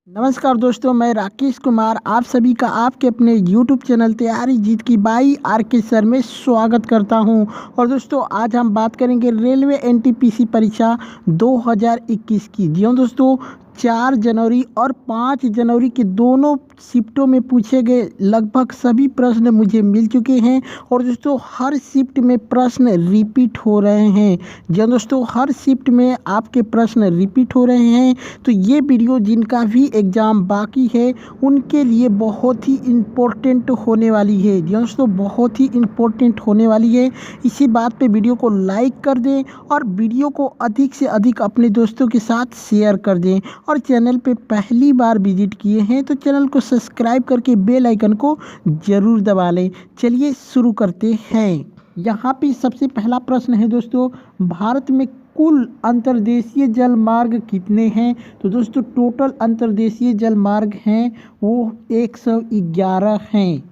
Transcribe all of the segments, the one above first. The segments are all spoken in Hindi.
नमस्कार दोस्तों, मैं राकेश कुमार आप सभी का आपके अपने यूट्यूब चैनल तैयारी जीत की बाई आर के सर में स्वागत करता हूं। और दोस्तों, आज हम बात करेंगे रेलवे एनटीपीसी परीक्षा 2021 की। जी हाँ दोस्तों, 4 जनवरी और 5 जनवरी के दोनों शिफ्टों में पूछे गए लगभग सभी प्रश्न मुझे मिल चुके हैं। और दोस्तों, हर शिफ्ट में प्रश्न रिपीट हो रहे हैं। जी हाँ दोस्तों, हर शिफ्ट में आपके प्रश्न रिपीट हो रहे हैं। तो ये वीडियो जिनका भी एग्ज़ाम बाकी है उनके लिए बहुत ही इम्पोर्टेंट होने वाली है। जी हाँ दोस्तों, बहुत ही इम्पोर्टेंट होने वाली है। इसी बात पे वीडियो को लाइक कर दें और वीडियो को अधिक से अधिक अपने दोस्तों के साथ शेयर कर दें। और चैनल पे पहली बार विजिट किए हैं तो चैनल को सब्सक्राइब करके बेल आइकन को ज़रूर दबा लें। चलिए शुरू करते हैं। यहाँ पे सबसे पहला प्रश्न है दोस्तों, भारत में कुल अंतर्देशीय जल मार्ग कितने हैं? तो दोस्तों, टोटल अंतर्देशीय जल मार्ग हैं वो 111 हैं।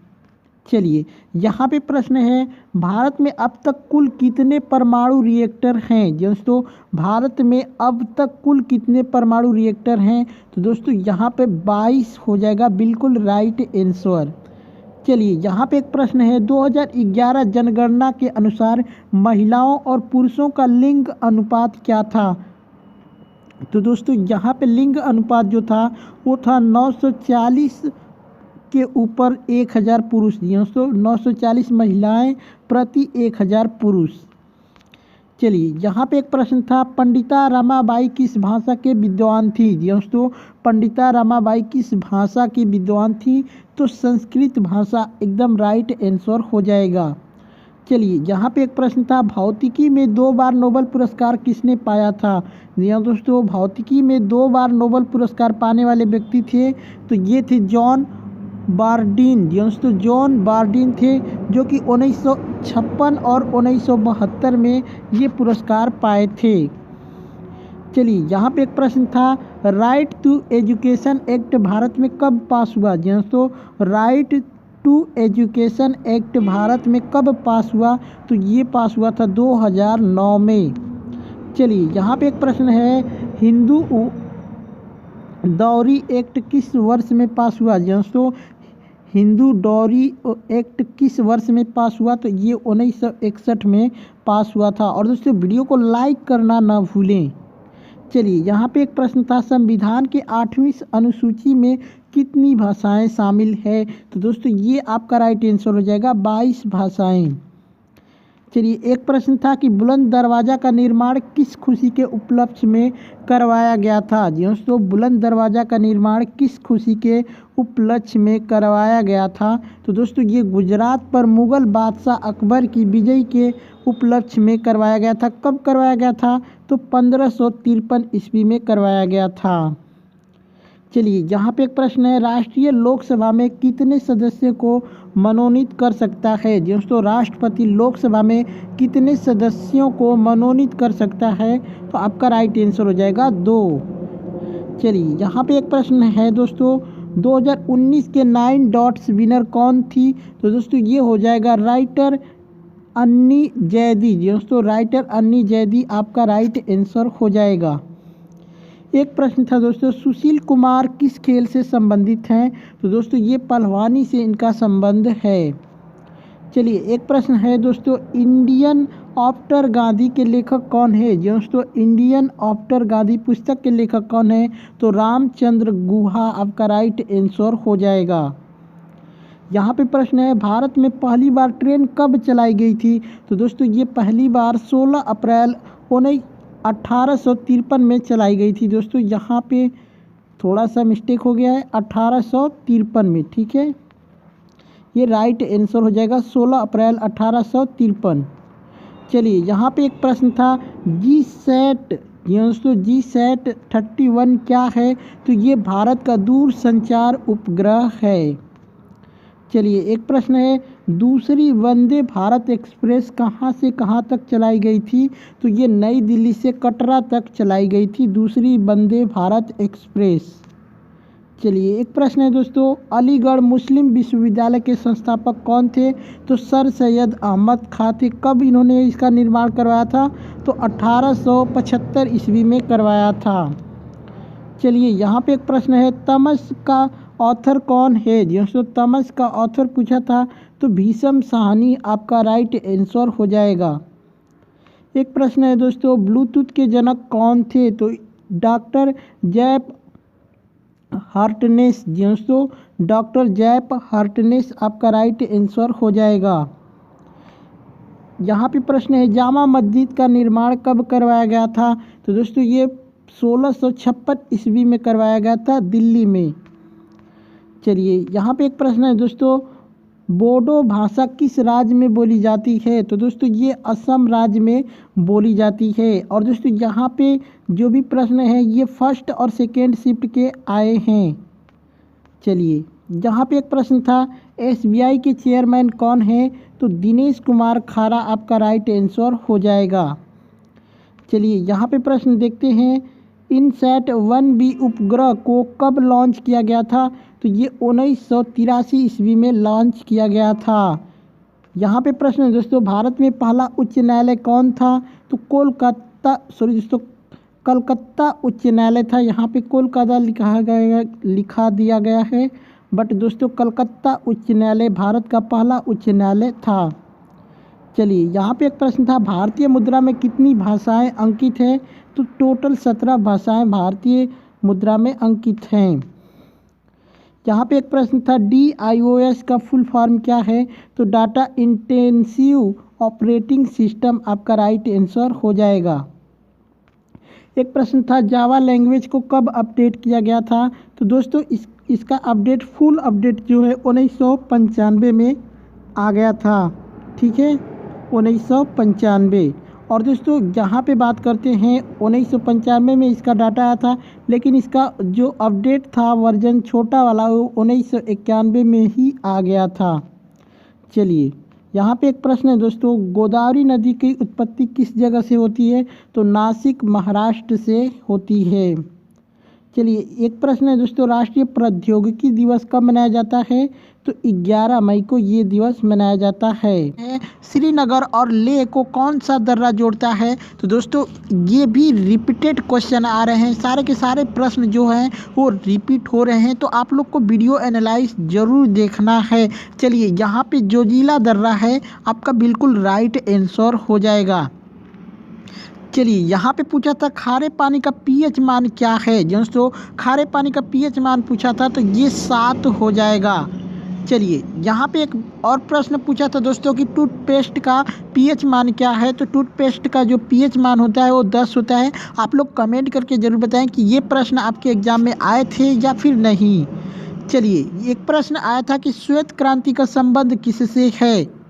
चलिए, यहाँ पे प्रश्न है, भारत में अब तक कुल कितने परमाणु रिएक्टर हैं? दोस्तों, भारत में अब तक कुल कितने परमाणु रिएक्टर हैं? तो दोस्तों, यहाँ पे 22 हो जाएगा, बिल्कुल राइट आंसर। चलिए, यहाँ पे एक प्रश्न है, 2011 जनगणना के अनुसार महिलाओं और पुरुषों का लिंग अनुपात क्या था? तो दोस्तों, यहाँ पे लिंग अनुपात जो था वो था 940 के ऊपर 1000 पुरुष। दोस्तों, 940 महिलाएं प्रति 1000 पुरुष। चलिए, यहाँ पे एक प्रश्न था, पंडिता रमाबाई किस भाषा के विद्वान थी? दोस्तों, पंडिता रमाबाई किस भाषा की विद्वान थी? तो संस्कृत भाषा एकदम राइट आंसर हो जाएगा। चलिए, यहाँ पे एक प्रश्न था, भौतिकी में 2 बार नोबेल पुरस्कार किसने पाया था? जी हाँ दोस्तों, भौतिकी में 2 बार नोबेल पुरस्कार पाने वाले व्यक्ति थे तो ये थे जॉन बार्डीन। दोस्तों, जॉन बार्डीन थे जो कि 1956 और 1972 में ये पुरस्कार पाए थे। चलिए, यहाँ पे एक प्रश्न था, right to education act Bharat में कब पास हुआ? दोस्तों, right to education act Bharat में कब पास हुआ? तो ये पास हुआ था 2009 में। चलिए, यहाँ पे एक प्रश्न है, हिंदू डॉरी एक्ट किस वर्ष में पास हुआ? दोस्तों, हिंदू डॉरी एक्ट किस वर्ष में पास हुआ? तो ये 1961 में पास हुआ था। और दोस्तों, वीडियो को लाइक करना ना भूलें। चलिए, यहाँ पे एक प्रश्न था, संविधान के 8वीं अनुसूची में कितनी भाषाएं शामिल है? तो दोस्तों, ये आपका राइट आंसर हो जाएगा, 22 भाषाएं। चलिए, एक प्रश्न था कि बुलंद दरवाज़ा का निर्माण किस खुशी के उपलक्ष्य में करवाया गया था? दोस्तों, बुलंद दरवाज़ा का निर्माण किस खुशी के उपलक्ष्य में करवाया गया था? तो दोस्तों, ये गुजरात पर मुग़ल बादशाह अकबर की विजय के उपलक्ष्य में करवाया गया था। कब करवाया गया था? तो 1553 ईस्वी में करवाया गया था। चलिए, यहाँ पे एक प्रश्न है, राष्ट्रीय लोकसभा में कितने सदस्यों को मनोनीत कर सकता है? दोस्तों, राष्ट्रपति लोकसभा में कितने सदस्यों को मनोनीत कर सकता है? तो आपका राइट आंसर हो जाएगा 2। चलिए, यहाँ पे एक प्रश्न है दोस्तों, 2019 के 9 डॉट्स विनर कौन थी? तो दोस्तों, ये हो जाएगा राइटर अन्नी जैदी। दोस्तों, राइटर अन्नी जैदी आपका राइट आंसर हो जाएगा। एक प्रश्न था दोस्तों, सुशील कुमार किस खेल से संबंधित हैं? तो दोस्तों, ये पहलवानी से इनका संबंध है। चलिए, एक प्रश्न है दोस्तों, इंडियन आफ्टर गांधी के लेखक कौन है? दोस्तों, इंडियन आफ्टर गांधी पुस्तक के लेखक कौन है? तो रामचंद्र गुहा आपका राइट आंसर हो जाएगा। यहाँ पे प्रश्न है, भारत में पहली बार ट्रेन कब चलाई गई थी? तो दोस्तों, ये पहली बार 16 अप्रैल 1853 में चलाई गई थी। दोस्तों, यहाँ पे थोड़ा सा मिस्टेक हो गया है, 1853 में, ठीक है, ये राइट आंसर हो जाएगा, 16 अप्रैल 1853। चलिए, यहाँ पे एक प्रश्न था, GSAT। दोस्तों, GSAT 31 क्या है? तो ये भारत का दूरसंचार उपग्रह है। चलिए, एक प्रश्न है, दूसरी वंदे भारत एक्सप्रेस कहाँ से कहाँ तक चलाई गई थी? तो ये नई दिल्ली से कटरा तक चलाई गई थी दूसरी वंदे भारत एक्सप्रेस। चलिए, एक प्रश्न है दोस्तों, अलीगढ़ मुस्लिम विश्वविद्यालय के संस्थापक कौन थे? तो सर सैयद अहमद खां थे। कब इन्होंने इसका निर्माण करवाया था? तो 1875 ईस्वी में करवाया था। चलिए यहाँ पे एक प्रश्न है, तमस का ऑथर कौन है? दोस्तों तमस का ऑथर पूछा था तो भीष्म साहनी आपका राइट आंसर हो जाएगा। एक प्रश्न है दोस्तों, ब्लूटूथ के जनक कौन थे? तो डॉक्टर जैप हार्टनेस। दोस्तों डॉक्टर जैप हार्टनेस आपका राइट आंसर हो जाएगा। यहाँ पे प्रश्न है, जामा मस्जिद का निर्माण कब करवाया गया था? तो दोस्तों ये 1656 ईस्वी में करवाया गया था दिल्ली में। चलिए यहाँ पे एक प्रश्न है दोस्तों, बोडो भाषा किस राज्य में बोली जाती है? तो दोस्तों ये असम राज्य में बोली जाती है। और दोस्तों यहाँ पे जो भी प्रश्न है ये फर्स्ट और सेकेंड शिफ्ट के आए हैं। चलिए यहाँ पे एक प्रश्न था, एसबीआई के चेयरमैन कौन है? तो दिनेश कुमार खारा आपका राइट आंसर हो जाएगा। चलिए यहाँ पे प्रश्न देखते हैं, इनसैट 1B उपग्रह को कब लॉन्च किया गया था? तो ये 1983 ईस्वी में लॉन्च किया गया था। यहाँ पे प्रश्न है दोस्तों, भारत में पहला उच्च न्यायालय कौन था? तो कलकत्ता उच्च न्यायालय था। यहाँ पे कोलकाता लिखा दिया गया है, बट दोस्तों कलकत्ता उच्च न्यायालय भारत का पहला उच्च न्यायालय था। चलिए यहाँ पे एक प्रश्न था, भारतीय मुद्रा में कितनी भाषाएं अंकित हैं? तो टोटल 17 भाषाएं भारतीय मुद्रा में अंकित हैं। यहाँ पे एक प्रश्न था, DIOS का फुल फॉर्म क्या है? तो डाटा इंटेंसिव ऑपरेटिंग सिस्टम आपका राइट आंसर हो जाएगा। एक प्रश्न था, जावा लैंग्वेज को कब अपडेट किया गया था? तो दोस्तों इसका अपडेट फुल अपडेट जो है 1995 में आ गया था। ठीक है, 1995। और दोस्तों यहाँ पे बात करते हैं, 1995 में इसका डाटा आया था, लेकिन इसका जो अपडेट था वर्जन छोटा वाला वो 1991 में ही आ गया था। चलिए यहाँ पे एक प्रश्न है दोस्तों, गोदावरी नदी की उत्पत्ति किस जगह से होती है? तो नासिक महाराष्ट्र से होती है। चलिए एक प्रश्न है दोस्तों, राष्ट्रीय प्रौद्योगिकी दिवस कब मनाया जाता है? तो 11 मई को ये दिवस मनाया जाता है। श्रीनगर और लेह को कौन सा दर्रा जोड़ता है? तो दोस्तों ये भी रिपीटेड क्वेश्चन आ रहे हैं, सारे के सारे प्रश्न जो हैं वो रिपीट हो रहे हैं, तो आप लोग को वीडियो एनालाइज जरूर देखना है। चलिए यहाँ पे जोजिला दर्रा है आपका बिल्कुल राइट आंसर हो जाएगा। चलिए यहाँ पे पूछा था, खारे पानी का पीएच मान क्या है? दोस्तों खारे पानी का पीएच मान पूछा था तो ये 7 हो जाएगा। चलिए यहाँ पे एक और प्रश्न पूछा था दोस्तों कि टूथपेस्ट का पीएच मान क्या है? तो टूथपेस्ट का जो पीएच मान होता है वो 10 होता है। आप लोग कमेंट करके ज़रूर बताएं कि ये प्रश्न आपके एग्जाम में आए थे या फिर नहीं। चलिए एक प्रश्न आया था कि श्वेत क्रांति का संबंध किससे है?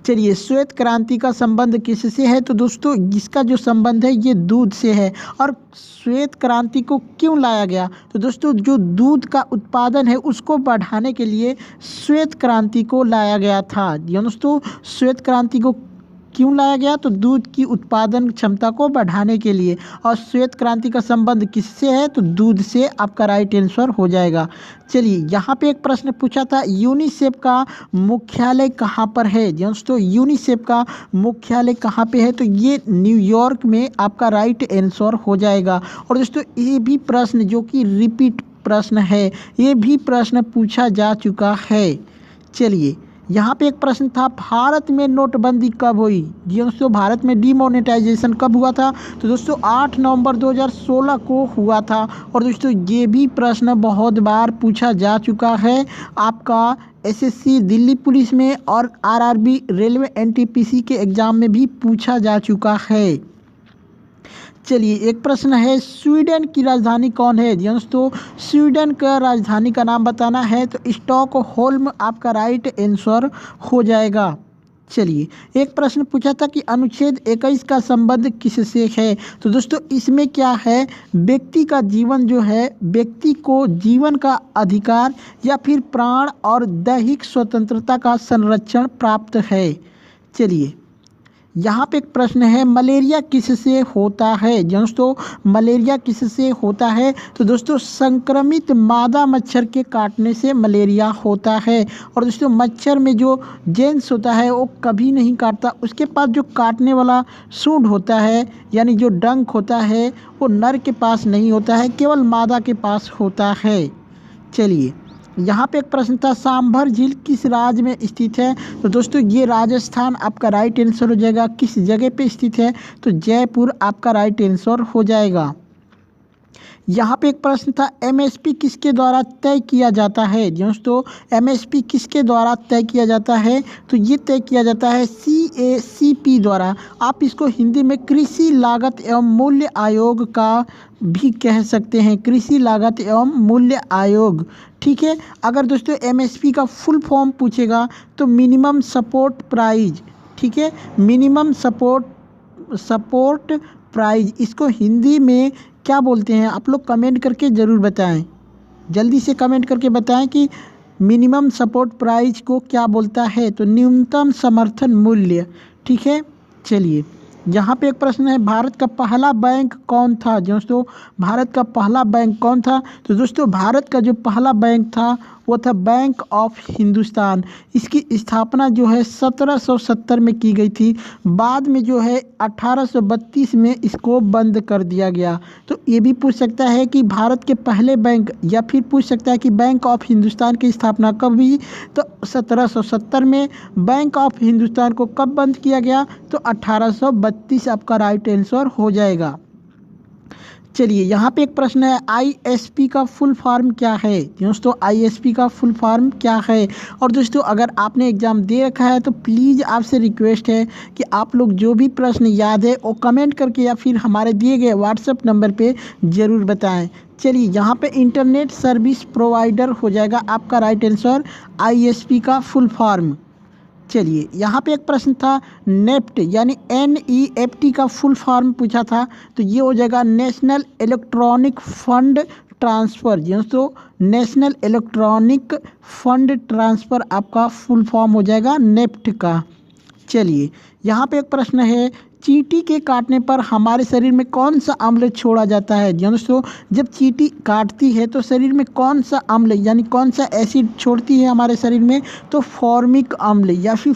चलिए श्वेत क्रांति का संबंध किससे है? तो दोस्तों इसका जो संबंध है ये दूध से है। और श्वेत क्रांति को क्यों लाया गया? तो दोस्तों जो दूध का उत्पादन है उसको बढ़ाने के लिए श्वेत क्रांति को लाया गया था। दोस्तों श्वेत क्रांति को क्यों लाया गया? तो दूध की उत्पादन क्षमता को बढ़ाने के लिए। और श्वेत क्रांति का संबंध किससे है? तो दूध से आपका राइट आंसर हो जाएगा। चलिए यहाँ पे एक प्रश्न पूछा था, यूनिसेफ का मुख्यालय कहाँ पर है? दोस्तों यूनिसेफ का मुख्यालय कहाँ पे है? तो ये न्यूयॉर्क में आपका राइट आंसर हो जाएगा। और दोस्तों ये भी प्रश्न जो कि रिपीट प्रश्न है, ये भी प्रश्न पूछा जा चुका है। चलिए यहाँ पे एक प्रश्न था, भारत में नोटबंदी कब हुई? दोस्तों भारत में डीमोनेटाइजेशन कब हुआ था? तो दोस्तों 8 नवंबर 2016 को हुआ था। और दोस्तों ये भी प्रश्न बहुत बार पूछा जा चुका है आपका एसएससी दिल्ली पुलिस में और आरआरबी रेलवे एनटीपीसी के एग्ज़ाम में भी पूछा जा चुका है। चलिए एक प्रश्न है, स्वीडन की राजधानी कौन है? दोस्तों स्वीडन का राजधानी का नाम बताना है तो स्टॉकहोल्म आपका राइट आंसर हो जाएगा। चलिए एक प्रश्न पूछा था कि अनुच्छेद 21 का संबंध किससे है? तो दोस्तों इसमें क्या है, व्यक्ति का जीवन जो है, व्यक्ति को जीवन का अधिकार या फिर प्राण और दैहिक स्वतंत्रता का संरक्षण प्राप्त है। चलिए यहाँ पे एक प्रश्न है, मलेरिया किससे होता है। दोस्तों मलेरिया किससे होता है, तो दोस्तों संक्रमित मादा मच्छर के काटने से मलेरिया होता है। और दोस्तों मच्छर में जो जेंस होता है वो कभी नहीं काटता, उसके पास जो काटने वाला सूंड होता है यानी जो डंक होता है वो नर के पास नहीं होता है, केवल मादा के पास होता है। चलिए यहाँ पे एक प्रश्न था, सांभर झील किस राज्य में स्थित है। तो दोस्तों ये राजस्थान आपका राइट आंसर हो जाएगा। किस जगह पे स्थित है, तो जयपुर आपका राइट आंसर हो जाएगा। यहाँ पे एक प्रश्न था, एमएसपी किसके द्वारा तय किया जाता है। दोस्तों एमएसपी किसके द्वारा तय किया जाता है, तो ये तय किया जाता है सीएसीपी द्वारा। आप इसको हिंदी में कृषि लागत एवं मूल्य आयोग का भी कह सकते हैं, कृषि लागत एवं मूल्य आयोग। ठीक है, अगर दोस्तों एमएसपी का फुल फॉर्म पूछेगा तो मिनिमम सपोर्ट प्राइज। ठीक है, मिनिमम सपोर्ट प्राइज, इसको हिंदी में क्या बोलते हैं, आप लोग कमेंट करके ज़रूर बताएं। जल्दी से कमेंट करके बताएं कि मिनिमम सपोर्ट प्राइस को क्या बोलता है, तो न्यूनतम समर्थन मूल्य। ठीक है, चलिए यहाँ पे एक प्रश्न है, भारत का पहला बैंक कौन था। दोस्तों भारत का पहला बैंक कौन था, तो दोस्तों भारत का जो पहला बैंक था वो था बैंक ऑफ हिंदुस्तान। इसकी स्थापना जो है 1770 में की गई थी, बाद में जो है 1832 में इसको बंद कर दिया गया। तो ये भी पूछ सकता है कि भारत के पहले बैंक, या फिर पूछ सकता है कि बैंक ऑफ हिंदुस्तान की स्थापना कब हुई, तो 1770 में। बैंक ऑफ हिंदुस्तान को कब बंद किया गया, तो 1832 आपका राइट आंसर हो जाएगा। चलिए यहाँ पे एक प्रश्न है, आईएसपी का फुल फॉर्म क्या है। दोस्तों आईएसपी का फुल फॉर्म क्या है। और दोस्तों अगर आपने एग्ज़ाम दे रखा है तो प्लीज़ आपसे रिक्वेस्ट है कि आप लोग जो भी प्रश्न याद है वो कमेंट करके या फिर हमारे दिए गए व्हाट्सएप नंबर पे ज़रूर बताएं। चलिए यहाँ पे इंटरनेट सर्विस प्रोवाइडर हो जाएगा आपका राइट आंसर, आईएसपी का फुल फॉर्म। चलिए यहाँ पे एक प्रश्न था, नेफ्ट यानी NEFT का फुल फॉर्म पूछा था, तो ये हो जाएगा नेशनल इलेक्ट्रॉनिक फंड ट्रांसफ़र। दोस्तों नेशनल इलेक्ट्रॉनिक फंड ट्रांसफ़र आपका फुल फॉर्म हो जाएगा नेफ्ट का। चलिए यहाँ पे एक प्रश्न है, चींटी के काटने पर हमारे शरीर में कौन सा अम्ल छोड़ा जाता है। दोस्तों जब चींटी काटती है तो शरीर में कौन सा अम्ल यानी कौन सा एसिड छोड़ती है हमारे शरीर में, तो फॉर्मिक अम्ल या फिर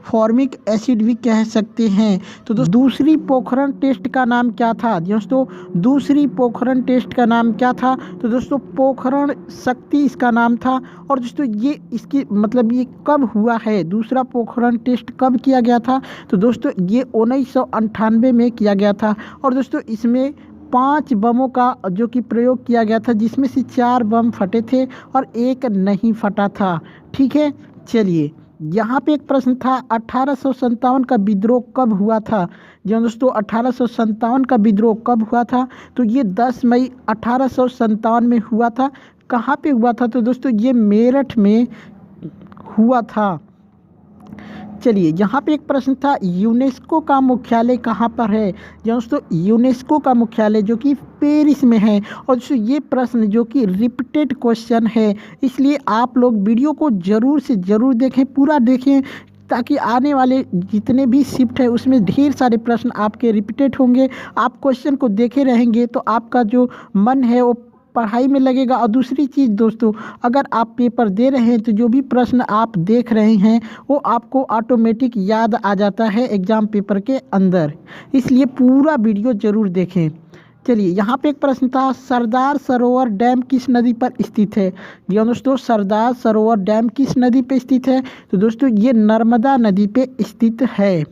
फॉर्मिक एसिड भी कह सकते हैं। तो दूसरी पोखरण टेस्ट का नाम क्या था। दोस्तों दूसरी पोखरण टेस्ट का नाम क्या था, तो दोस्तों पोखरण शक्ति इसका नाम था। और दोस्तों ये इसकी मतलब ये कब हुआ है, दूसरा पोखरण टेस्ट कब किया गया था, तो दोस्तों ये 1998 में किया गया था। और दोस्तों इसमें 5 बमों का जो कि प्रयोग किया गया था, जिसमें से 4 बम फटे थे और 1 नहीं फटा था। ठीक है, चलिए यहाँ पे एक प्रश्न था, 1857 का विद्रोह कब हुआ था। जो दोस्तों 1857 का विद्रोह कब हुआ था, तो ये 10 मई 1857 में हुआ था। कहाँ पे हुआ था, तो दोस्तों ये मेरठ में हुआ था। चलिए यहाँ पे एक प्रश्न था, यूनेस्को का मुख्यालय कहाँ पर है। दोस्तों यूनेस्को का मुख्यालय जो कि पेरिस में है। और दोस्तों ये प्रश्न जो कि रिपीटेड क्वेश्चन है, इसलिए आप लोग वीडियो को ज़रूर से ज़रूर देखें, पूरा देखें, ताकि आने वाले जितने भी शिफ्ट है उसमें ढेर सारे प्रश्न आपके रिपीटेड होंगे। आप क्वेश्चन को देखे रहेंगे तो आपका जो मन है वो पढ़ाई में लगेगा। और दूसरी चीज़ दोस्तों, अगर आप पेपर दे रहे हैं तो जो भी प्रश्न आप देख रहे हैं वो आपको ऑटोमेटिक याद आ जाता है एग्ज़ाम पेपर के अंदर, इसलिए पूरा वीडियो ज़रूर देखें। चलिए यहाँ पे एक प्रश्न था, सरदार सरोवर डैम किस नदी पर स्थित है। जी दोस्तों सरदार सरोवर डैम किस नदी पे स्थित है, तो दोस्तों ये नर्मदा नदी पे स्थित है।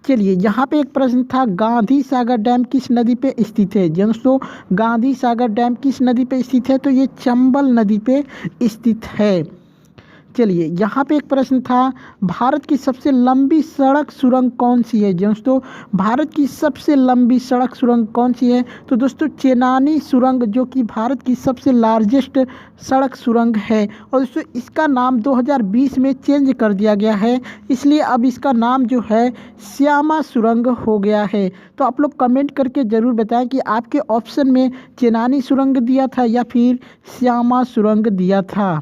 चलिए यहाँ पे एक प्रश्न था, गांधी सागर डैम किस नदी पे स्थित है। दोस्तों गांधी सागर डैम किस नदी पे स्थित है, तो ये चंबल नदी पे स्थित है। चलिए यहाँ पे एक प्रश्न था, भारत की सबसे लंबी सड़क सुरंग कौन सी है। दोस्तों भारत की सबसे लंबी सड़क सुरंग कौन सी है, तो दोस्तों चेनानी सुरंग, जो कि भारत की सबसे लार्जेस्ट सड़क सुरंग है। और दोस्तों इसका नाम 2020 में चेंज कर दिया गया है, इसलिए अब इसका नाम जो है श्यामा सुरंग हो गया है। तो आप लोग कमेंट करके ज़रूर बताएं कि आपके ऑप्शन में चेनानी सुरंग दिया था या फिर श्यामा सुरंग दिया था।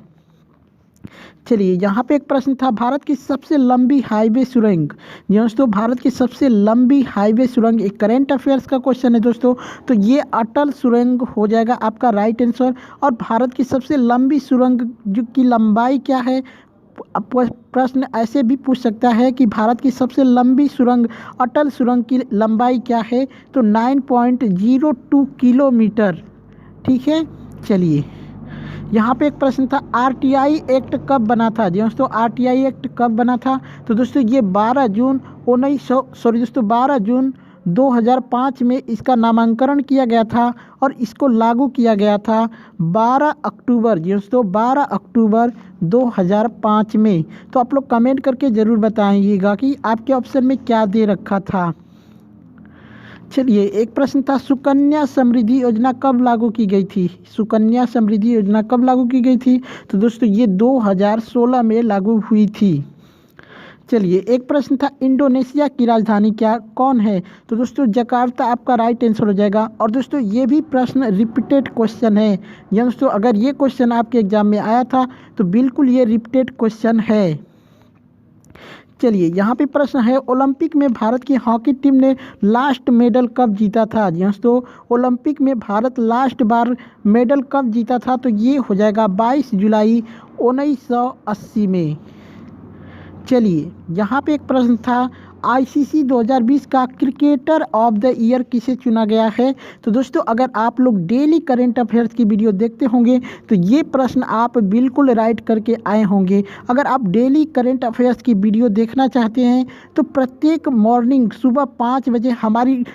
चलिए यहाँ पे एक प्रश्न था, भारत की सबसे लंबी हाईवे सुरंग। जी दोस्तों, भारत की सबसे लंबी हाईवे सुरंग एक करंट अफेयर्स का क्वेश्चन है दोस्तों। तो ये अटल सुरंग हो जाएगा आपका राइट आंसर। और भारत की सबसे लंबी सुरंग जो की लंबाई क्या है, प्रश्न ऐसे भी पूछ सकता है कि भारत की सबसे लंबी सुरंग अटल सुरंग की लंबाई क्या है, तो 9.02 किलोमीटर। ठीक है। चलिए यहाँ पे एक प्रश्न था, आरटीआई एक्ट कब बना था। जी दोस्तों, आरटीआई एक्ट कब बना था, तो दोस्तों ये 12 जून 2005 में इसका नामांकन किया गया था और इसको लागू किया गया था 12 अक्टूबर। जी दोस्तों, 12 अक्टूबर 2005 में। तो आप लोग कमेंट करके ज़रूर बताइएगा कि आपके ऑप्शन में क्या दे रखा था। चलिए एक प्रश्न था, सुकन्या समृद्धि योजना कब लागू की गई थी। सुकन्या समृद्धि योजना कब लागू की गई थी, तो दोस्तों ये 2016 में लागू हुई थी। चलिए एक प्रश्न था, इंडोनेशिया की राजधानी क्या कौन है, तो दोस्तों जकार्ता आपका राइट आंसर हो जाएगा। और दोस्तों ये भी प्रश्न रिपीटेड क्वेश्चन है। या दोस्तों अगर ये क्वेश्चन आपके एग्जाम में आया था तो बिल्कुल ये रिपीटेड क्वेश्चन है। चलिए यहाँ पे प्रश्न है, ओलंपिक में भारत की हॉकी टीम ने लास्ट मेडल कब जीता था। जी दोस्तों, ओलंपिक में भारत लास्ट बार मेडल कब जीता था, तो ये हो जाएगा 22 जुलाई 1980 में। चलिए यहाँ पे एक प्रश्न था, आईसीसी 2020 का क्रिकेटर ऑफ द ईयर किसे चुना गया है। तो दोस्तों अगर आप लोग डेली करंट अफेयर्स की वीडियो देखते होंगे तो ये प्रश्न आप बिल्कुल राइट करके आए होंगे। अगर आप डेली करंट अफेयर्स की वीडियो देखना चाहते हैं तो प्रत्येक मॉर्निंग सुबह 5 बजे हमारी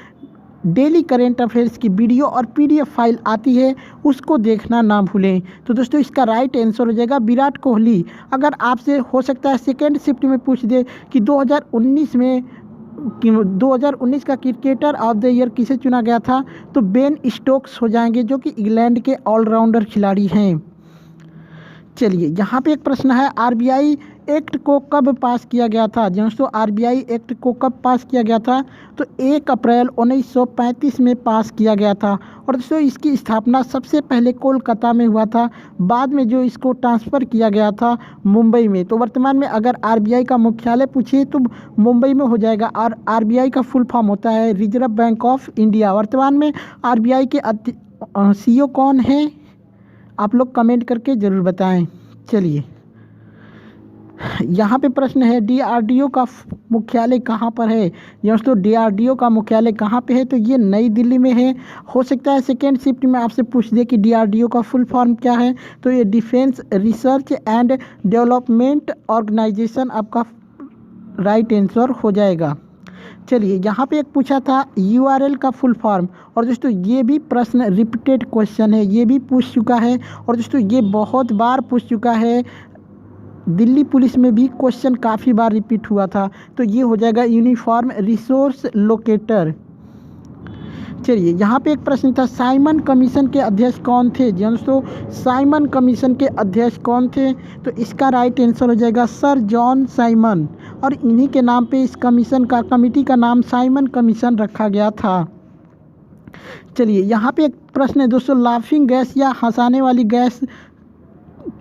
डेली करेंट अफेयर्स की वीडियो और पीडीएफ फाइल आती है, उसको देखना ना भूलें। तो दोस्तों इसका राइट आंसर हो जाएगा विराट कोहली। अगर आपसे हो सकता है सेकेंड शिफ्ट में पूछ दे कि 2019 का क्रिकेटर ऑफ द ईयर किसे चुना गया था, तो बेन स्टोक्स हो जाएंगे जो कि इंग्लैंड के ऑलराउंडर खिलाड़ी हैं। चलिए यहाँ पे एक प्रश्न है, आरबीआई एक्ट को कब पास किया गया था। दोस्तों आरबीआई एक्ट को कब पास किया गया था, तो 1 अप्रैल 1935 में पास किया गया था। और दोस्तों इसकी स्थापना सबसे पहले कोलकाता में हुआ था, बाद में जो इसको ट्रांसफ़र किया गया था मुंबई में। तो वर्तमान में अगर आरबीआई का मुख्यालय पूछे तो मुंबई में हो जाएगा। और आरबीआई का फुल फॉर्म होता है रिजर्व बैंक ऑफ इंडिया। वर्तमान में आरबीआई के सीईओ कौन है, आप लोग कमेंट करके ज़रूर बताएं। चलिए यहाँ पे प्रश्न है, डीआरडीओ का मुख्यालय कहाँ पर है। दोस्तों डीआरडीओ का मुख्यालय कहाँ पे है, तो ये नई दिल्ली में है। हो सकता है सेकेंड शिफ्ट में आपसे पूछ दे कि डीआरडीओ का फुल फॉर्म क्या है, तो ये defence research and development organisation आपका राइट आंसर हो जाएगा। चलिए यहाँ पे एक पूछा था यूआरएल का फुल फॉर्म, और दोस्तों ये भी प्रश्न रिपीटेड क्वेश्चन है, ये भी पूछ चुका है। और दोस्तों ये बहुत बार पूछ चुका है, दिल्ली पुलिस में भी क्वेश्चन काफ़ी बार रिपीट हुआ था। तो ये हो जाएगा यूनिफॉर्म रिसोर्स लोकेटर। चलिए यहाँ पे एक प्रश्न था, साइमन कमीशन के अध्यक्ष कौन थे। दोस्तों साइमन कमीशन के अध्यक्ष कौन थे, तो इसका राइट आंसर हो जाएगा सर जॉन साइमन। और इन्हीं के नाम पे इस कमीशन का कमिटी का नाम साइमन कमीशन रखा गया था। चलिए यहाँ पे एक प्रश्न है दोस्तों, लाफिंग गैस या हंसाने वाली गैस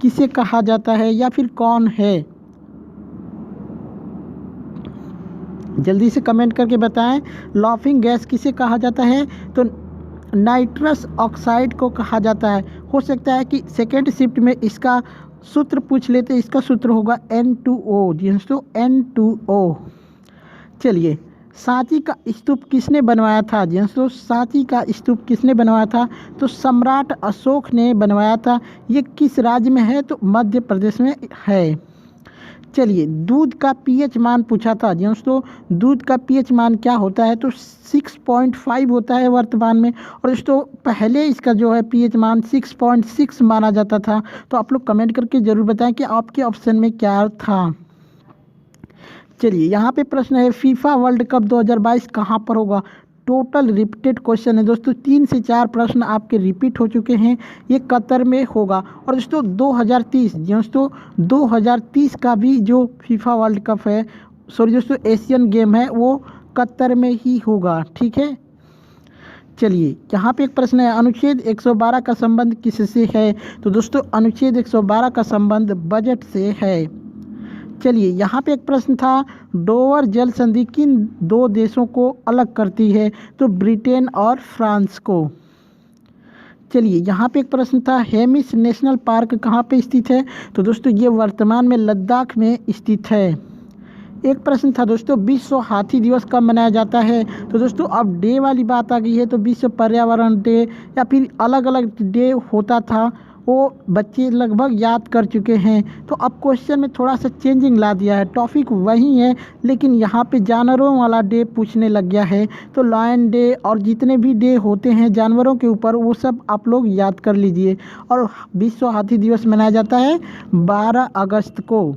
किसे कहा जाता है या फिर कौन है, जल्दी से कमेंट करके बताएं। लाफिंग गैस किसे कहा जाता है, तो नाइट्रस ऑक्साइड को कहा जाता है। हो सकता है कि सेकेंड शिफ्ट में इसका सूत्र पूछ लेते, इसका सूत्र होगा N2O। दोस्तों N2O। चलिए सांची का स्तूप किसने बनवाया था। दोस्तों सांची का स्तूप किसने बनवाया था, तो सम्राट अशोक ने बनवाया था। ये किस राज्य में है, तो मध्य प्रदेश में है। चलिए दूध का पीएच मान पूछा था। दोस्तों दूध का पीएच मान क्या होता है, तो 6.5 होता है वर्तमान में। और दोस्तों पहले इसका जो है पीएच मान 6.6 माना जाता था। तो आप लोग कमेंट करके ज़रूर बताएं कि आपके ऑप्शन में क्या था। चलिए यहाँ पे प्रश्न है, फीफा वर्ल्ड कप 2022 कहाँ पर होगा। टोटल रिपीटेड क्वेश्चन है दोस्तों, 3 से 4 प्रश्न आपके रिपीट हो चुके हैं। ये कतर में होगा। और दोस्तों 2030 का भी जो फीफा वर्ल्ड कप है, सॉरी दोस्तों एशियन गेम है, वो कतर में ही होगा। ठीक है। चलिए यहाँ पे एक प्रश्न है, अनुच्छेद 112 का संबंध किससे है? तो दोस्तों अनुच्छेद 112 का संबंध बजट से है। चलिए यहाँ पे एक प्रश्न था, डोवर जल संधि किन दो देशों को अलग करती है? तो ब्रिटेन और फ्रांस को। चलिए यहाँ पे एक प्रश्न था, हेमिस नेशनल पार्क कहाँ पे स्थित है? तो दोस्तों ये वर्तमान में लद्दाख में स्थित है। एक प्रश्न था दोस्तों, विश्व हाथी दिवस कब मनाया जाता है? तो दोस्तों अब डे वाली बात आ गई है, तो विश्व पर्यावरण डे या फिर अलग अलग डे होता था, वो बच्चे लगभग याद कर चुके हैं। तो अब क्वेश्चन में थोड़ा सा चेंजिंग ला दिया है, टॉपिक वही है लेकिन यहाँ पे जानवरों वाला डे पूछने लग गया है। तो लायन डे और जितने भी डे होते हैं जानवरों के ऊपर, वो सब आप लोग याद कर लीजिए। और विश्व हाथी दिवस मनाया जाता है 12 अगस्त को।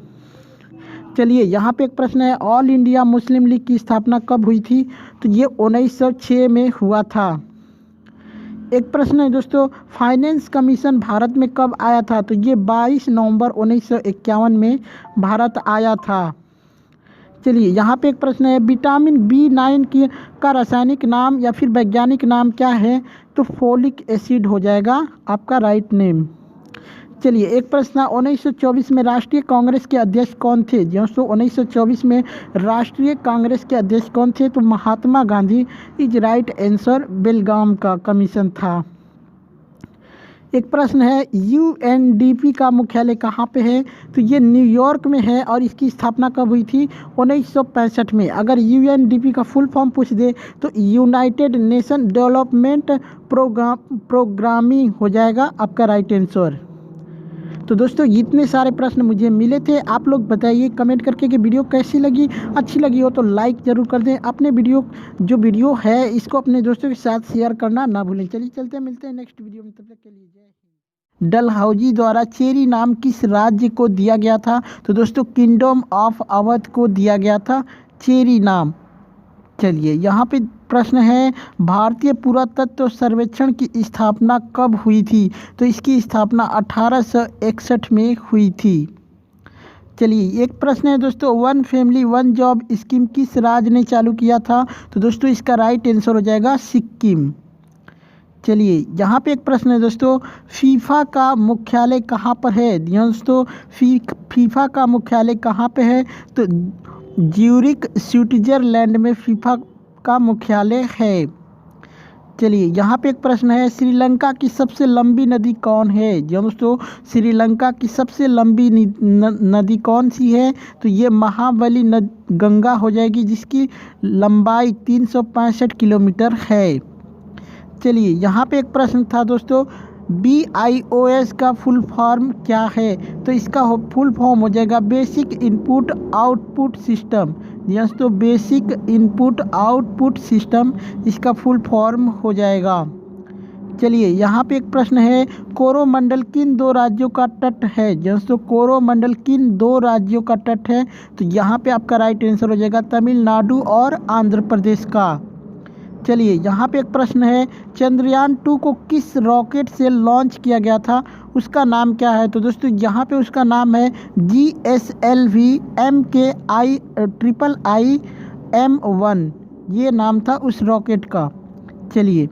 चलिए यहाँ पे एक प्रश्न है, ऑल इंडिया मुस्लिम लीग की स्थापना कब हुई थी? तो ये 1906 में हुआ था। एक प्रश्न है दोस्तों, फाइनेंस कमीशन भारत में कब आया था? तो ये 22 नवंबर 1951 में भारत आया था। चलिए यहाँ पे एक प्रश्न है, विटामिन B9 का रासायनिक नाम या फिर वैज्ञानिक नाम क्या है? तो फोलिक एसिड हो जाएगा आपका राइट नेम। चलिए एक प्रश्न, 1924 में राष्ट्रीय कांग्रेस के अध्यक्ष कौन थे? दोस्तों 1924 में राष्ट्रीय कांग्रेस के अध्यक्ष कौन थे? तो Mahatma Gandhi is right answer. बेलगाम का कमीशन था। एक प्रश्न है, UNDP का मुख्यालय कहाँ पे है? तो ये न्यूयॉर्क में है और इसकी स्थापना कब हुई थी? 1965 में। अगर UNDP का फुल फॉर्म पूछ दे तो यूनाइटेड नेशन डेवलपमेंट प्रोग्रामिंग हो जाएगा आपका राइट आंसर। तो दोस्तों इतने सारे प्रश्न मुझे मिले थे, आप लोग बताइए कमेंट करके कि वीडियो कैसी लगी। अच्छी लगी हो तो लाइक ज़रूर कर दें। अपने वीडियो है इसको अपने दोस्तों के साथ शेयर करना ना भूलें। चलिए चलते हैं, मिलते हैं नेक्स्ट वीडियो में, तब तक के लिए जय हिंद। डलहौजी द्वारा चेरी नाम किस राज्य को दिया गया था? तो दोस्तों किंगडम ऑफ अवध को दिया गया था चेरी नाम। चलिए यहाँ पे प्रश्न है, भारतीय पुरातत्व सर्वेक्षण की स्थापना कब हुई थी? तो इसकी स्थापना 1861 में हुई थी। चलिए एक प्रश्न है दोस्तों, one family one job scheme किस राज्य ने चालू किया था? तो दोस्तों इसका राइट आंसर हो जाएगा सिक्किम। चलिए यहाँ पे एक प्रश्न है दोस्तों, फीफा का मुख्यालय कहाँ पर है? दोस्तों फीफा का मुख्यालय कहाँ पे है? तो ज्यूरिक स्विट्जरलैंड में फीफा का मुख्यालय है। चलिए यहाँ पे एक प्रश्न है, श्रीलंका की सबसे लंबी नदी कौन है? दोस्तों श्रीलंका की सबसे लंबी नदी कौन सी है? तो ये महाबली गंगा हो जाएगी, जिसकी लंबाई 365 किलोमीटर है। चलिए यहाँ पे एक प्रश्न था दोस्तों, BIOS का फुल फॉर्म क्या है? तो इसका फुल फॉर्म हो जाएगा बेसिक इनपुट आउटपुट सिस्टम। दोस्तों बेसिक इनपुट आउटपुट सिस्टम इसका फुल फॉर्म हो जाएगा। चलिए यहाँ पे एक प्रश्न है, कोरोमंडल किन दो राज्यों का तट है? दोस्तों कोरोमंडल किन दो राज्यों का तट है? तो यहाँ पे आपका राइट आंसर हो जाएगा तमिलनाडु और आंध्र प्रदेश का। चलिए यहाँ पे एक प्रश्न है, चंद्रयान 2 को किस रॉकेट से लॉन्च किया गया था? उसका नाम क्या है? तो दोस्तों यहाँ पे उसका नाम है GSLV MKIIIM1, ये नाम था उस रॉकेट का। चलिए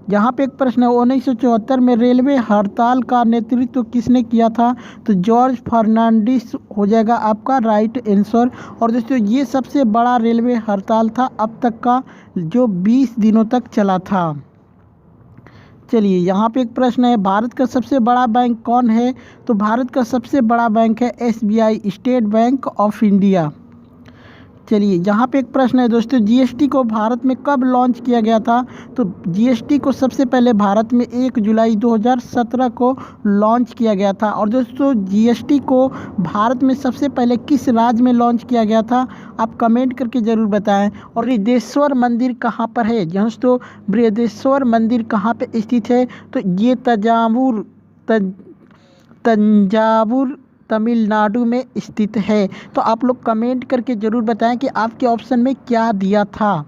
यहाँ पे एक प्रश्न है, 1974 में रेलवे हड़ताल का नेतृत्व किसने किया था? तो जॉर्ज फर्नांडिस हो जाएगा आपका राइट आंसर। और दोस्तों ये सबसे बड़ा रेलवे हड़ताल था अब तक का, जो 20 दिनों तक चला था। चलिए यहाँ पे एक प्रश्न है, भारत का सबसे बड़ा बैंक कौन है? तो भारत का सबसे बड़ा बैंक है SBI, state bank of India. चलिए यहाँ पे एक प्रश्न है दोस्तों, GST को भारत में कब लॉन्च किया गया था? तो GST को सबसे पहले भारत में 1 जुलाई 2017 को लॉन्च किया गया था। और दोस्तों GST को भारत में सबसे पहले किस राज्य में लॉन्च किया गया था? आप कमेंट करके ज़रूर बताएं। और बृहदेश्वर मंदिर कहाँ पर है? दोस्तों बृहदेश्वर मंदिर कहाँ पर स्थित है? तो ये तंजावुर तमिलनाडु में स्थित है। तो आप लोग कमेंट करके ज़रूर बताएं कि आपके ऑप्शन में क्या दिया था।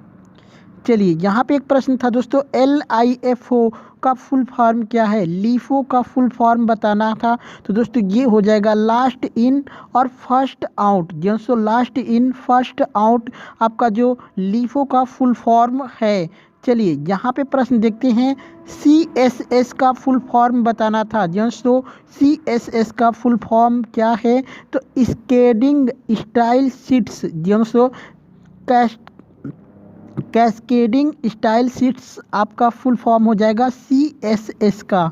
चलिए यहाँ पे एक प्रश्न था दोस्तों, LIFO का फुल फॉर्म क्या है? LIFO का फुल फॉर्म बताना था। तो दोस्तों ये हो जाएगा लास्ट इन और फर्स्ट आउट। दोस्तों लास्ट इन फर्स्ट आउट आपका जो LIFO का फुल फॉर्म है। चलिए यहाँ पे प्रश्न देखते हैं, CSS का फुल फॉर्म बताना था दोस्तों। CSS का फुल फॉर्म क्या है? तो स्केडिंग स्टाइल शीट्स दोस्तों, कैस्केडिंग स्टाइल शीट्स आपका फुल फॉर्म हो जाएगा CSS का।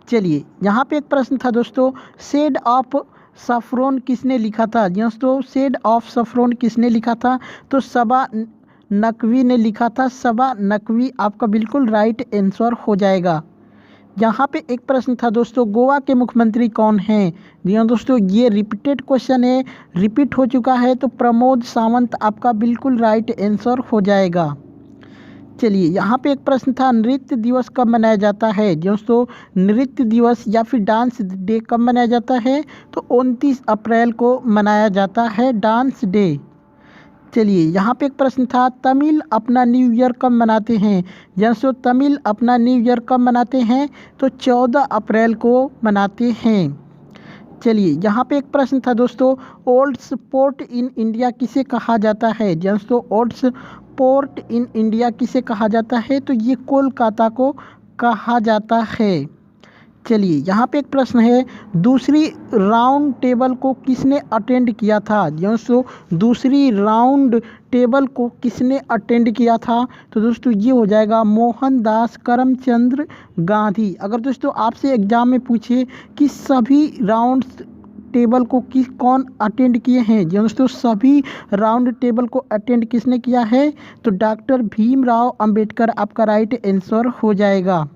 चलिए यहाँ पे एक प्रश्न था दोस्तों, शेड ऑफ सफरोन किसने लिखा था दोस्तों? शेड ऑफ सफरोन किसने लिखा था? तो सबा नकवी ने लिखा था। सबा नकवी आपका बिल्कुल राइट आंसर हो जाएगा। यहाँ पे एक प्रश्न था दोस्तों, गोवा के मुख्यमंत्री कौन हैं? जी हाँ दोस्तों, ये रिपीटेड क्वेश्चन है, रिपीट हो चुका है, तो प्रमोद सावंत आपका बिल्कुल राइट आंसर हो जाएगा। चलिए यहाँ पे एक प्रश्न था, नृत्य दिवस कब मनाया जाता है दोस्तों? नृत्य दिवस या फिर डांस डे कब मनाया जाता है? तो 29 अप्रैल को मनाया जाता है डांस डे। चलिए यहाँ पे एक प्रश्न था, तमिल अपना न्यू ईयर कब मनाते हैं दोस्तों? तमिल अपना न्यू ईयर कब मनाते हैं? तो 14 अप्रैल को मनाते हैं। चलिए यहाँ पे एक प्रश्न था दोस्तों, ओल्ड्स पोर्ट इन इंडिया किसे कहा जाता है दोस्तों? ओल्ड्स पोर्ट इन इंडिया किसे कहा जाता है? तो ये कोलकाता को कहा जाता है। चलिए यहाँ पे एक प्रश्न है, दूसरी राउंड टेबल को किसने अटेंड किया था दोस्तों? दूसरी राउंड टेबल को किसने अटेंड किया था? तो दोस्तों ये हो जाएगा मोहनदास करमचंद गांधी। अगर दोस्तों आपसे एग्जाम में पूछे कि सभी राउंड टेबल को कौन अटेंड किए हैं दोस्तों? सभी राउंड टेबल को अटेंड किसने किया है? तो डॉक्टर भीमराव अंबेडकर आपका राइट आंसर हो जाएगा।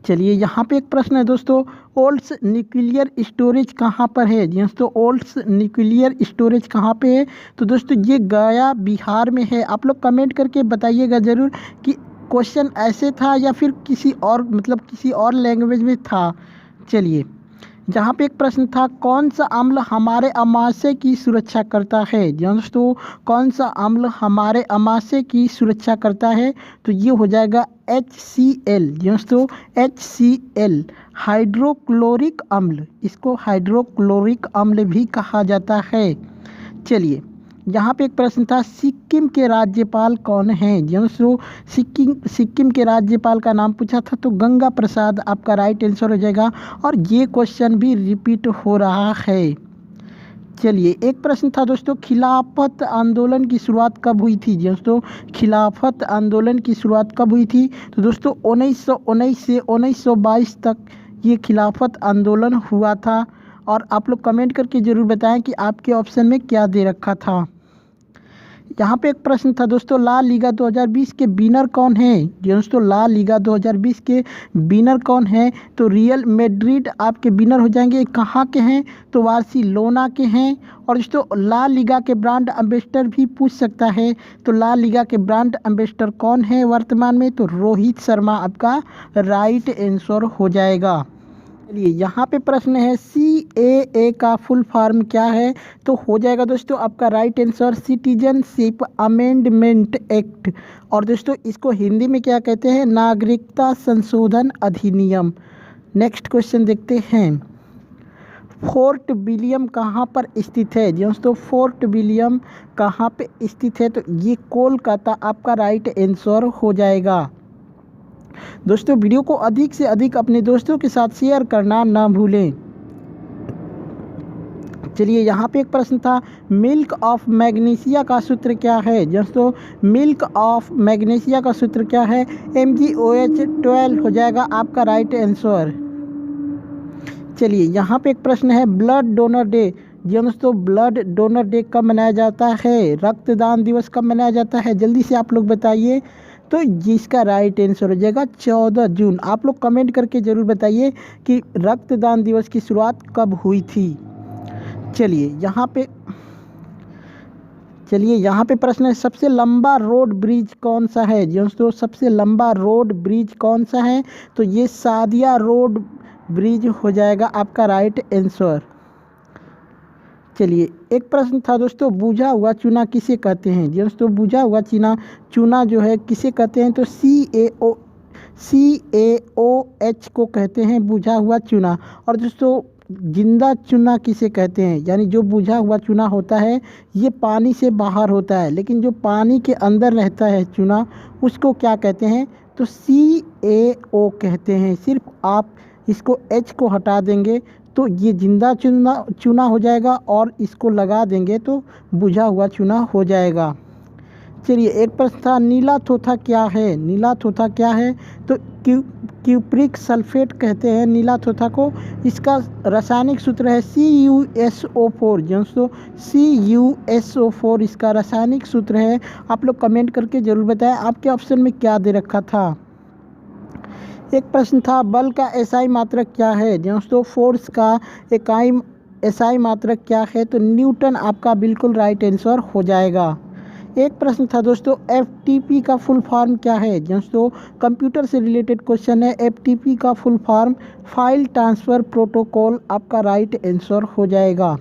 चलिए यहाँ पे एक प्रश्न है दोस्तों, ओल्ड्स न्यूक्लियर स्टोरेज कहाँ पर है दोस्तों? ओल्ड्स न्यूक्लियर स्टोरेज कहाँ पे है? तो दोस्तों ये गया बिहार में है। आप लोग कमेंट करके बताइएगा ज़रूर कि क्वेश्चन ऐसे था या फिर किसी और किसी और लैंग्वेज में था। चलिए जहाँ पे एक प्रश्न था, कौन सा अम्ल हमारे अमाशय की सुरक्षा करता है दोस्तों? कौन सा अम्ल हमारे अमाशय की सुरक्षा करता है? तो ये हो जाएगा HCl दोस्तों, HCl हाइड्रोक्लोरिक अम्ल, इसको हाइड्रोक्लोरिक अम्ल भी कहा जाता है। चलिए यहाँ पे एक प्रश्न था, सिक्किम के राज्यपाल कौन हैं दोस्तों? सिक्किम के राज्यपाल का नाम पूछा था, तो गंगा प्रसाद आपका राइट आंसर हो जाएगा। और ये क्वेश्चन भी रिपीट हो रहा है। चलिए एक प्रश्न था दोस्तों, खिलाफत आंदोलन की शुरुआत कब हुई थी दोस्तों? खिलाफत आंदोलन की शुरुआत कब हुई थी? तो दोस्तों 1919 से 1922 तक ये खिलाफत आंदोलन हुआ था। और आप लोग कमेंट करके ज़रूर बताएं कि आपके ऑप्शन में क्या दे रखा था। यहाँ पे एक प्रश्न था दोस्तों, ला लीगा 2020 के विनर कौन हैं दोस्तों? ला लीगा 2020 के विनर कौन हैं? तो रियल मैड्रिड आपके विनर हो जाएंगे। कहाँ के हैं? तो बार्सिलोना के हैं। और दोस्तों ला लीगा के ब्रांड एम्बेसडर भी पूछ सकता है, तो ला लीगा के ब्रांड एम्बेसडर कौन है वर्तमान में? तो रोहित शर्मा आपका राइट आंसर हो जाएगा। चलिए यहाँ पे प्रश्न है, CAA का फुल फॉर्म क्या है? तो हो जाएगा दोस्तों आपका right answer citizenship amendment act. और दोस्तों इसको हिंदी में क्या कहते हैं? नागरिकता संशोधन अधिनियम। नेक्स्ट क्वेश्चन देखते हैं, फोर्ट विलियम कहाँ पर स्थित है दोस्तों? फोर्ट विलियम कहाँ पे स्थित है? तो ये कोलकाता आपका राइट आंसर हो जाएगा। दोस्तों वीडियो को अधिक से अधिक अपने दोस्तों के साथ शेयर करना ना भूलें। चलिए यहाँ पे एक प्रश्न था, मिल्क ऑफ मैग्नीशिया का सूत्र क्या है दोस्तों? मिल्क ऑफ मैग्नीशिया का सूत्र क्या है? MgOH12 हो जाएगा आपका राइट आंसर। चलिए यहाँ पे एक प्रश्न है, ब्लड डोनर डे दोस्तों, ब्लड डोनर डे कब मनाया जाता है? रक्तदान दिवस कब मनाया जाता है? जल्दी से आप लोग बताइए। तो जिसका राइट आंसर हो जाएगा 14 जून। आप लोग कमेंट करके ज़रूर बताइए कि रक्तदान दिवस की शुरुआत कब हुई थी। चलिए यहाँ पे प्रश्न है, सबसे लंबा रोड ब्रिज कौन सा है दोस्तों? सबसे लंबा रोड ब्रिज कौन सा है? तो ये सादिया रोड ब्रिज हो जाएगा आपका राइट आंसर। चलिए एक प्रश्न था दोस्तों, बुझा हुआ चूना किसे कहते हैं दोस्तों? बुझा हुआ चूना जो है किसे कहते हैं? तो CaOH को कहते हैं बुझा हुआ चूना। और दोस्तों जिंदा चूना किसे कहते हैं, यानी जो बुझा हुआ चूना होता है ये पानी से बाहर होता है, लेकिन जो पानी के अंदर रहता है चूना उसको क्या कहते हैं, तो CaO कहते हैं। सिर्फ आप इसको H को हटा देंगे तो ये जिंदा चूना चूना हो जाएगा और इसको लगा देंगे तो बुझा हुआ चूना हो जाएगा। चलिए एक प्रश्न था, नीला थोथा क्या है। नीला थोथा क्या है, तो क्यूप्रिक सल्फेट कहते हैं नीला थोथा को। इसका रासायनिक सूत्र है CuSO4। दोस्तों CuSO4 इसका रासायनिक सूत्र है। आप लोग कमेंट करके ज़रूर बताएं आपके ऑप्शन में क्या दे रखा था। एक प्रश्न था, बल का SI मात्रक क्या है। दोस्तों फोर्स का इकाई SI मात्रक क्या है, तो न्यूटन आपका बिल्कुल राइट आंसर हो जाएगा। एक प्रश्न था दोस्तों, FTP का फुल फॉर्म क्या है। दोस्तों कंप्यूटर से रिलेटेड क्वेश्चन है। FTP का full form file transfer protocol आपका राइट आंसर हो जाएगा।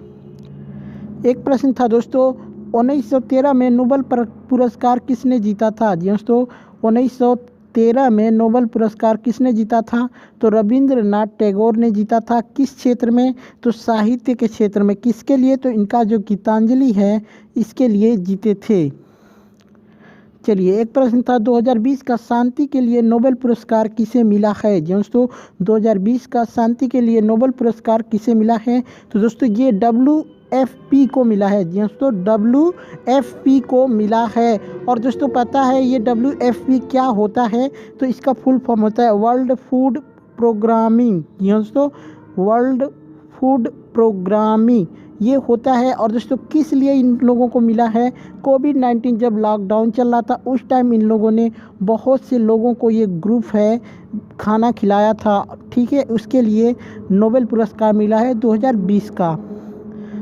एक प्रश्न था दोस्तों, 1913 में नोबेल पुरस्कार किसने जीता था। दोस्तों 1913 में नोबेल पुरस्कार किसने जीता था, तो रविंद्रनाथ टैगोर ने जीता था। किस क्षेत्र में, तो साहित्य के क्षेत्र में। किसके लिए, तो इनका जो गीतांजलि है इसके लिए जीते थे। चलिए एक प्रश्न था, 2020 का शांति के लिए नोबेल पुरस्कार किसे मिला है। दोस्तों 2020 का शांति के लिए नोबेल पुरस्कार किसे मिला है, तो दोस्तों ये WFP को मिला है। दोस्तों WFP को मिला है। और दोस्तों पता है ये WFP क्या होता है, तो इसका फुल फॉर्म होता है वर्ल्ड फूड प्रोग्रामिंग। दोस्तों वर्ल्ड फूड प्रोग्रामिंग ये होता है। और दोस्तों किस लिए इन लोगों को मिला है, कोविड-19 जब लॉकडाउन चल रहा था उस टाइम इन लोगों ने बहुत से लोगों को, ये ग्रुप है, खाना खिलाया था। ठीक है, उसके लिए नोबेल पुरस्कार मिला है 2020 का।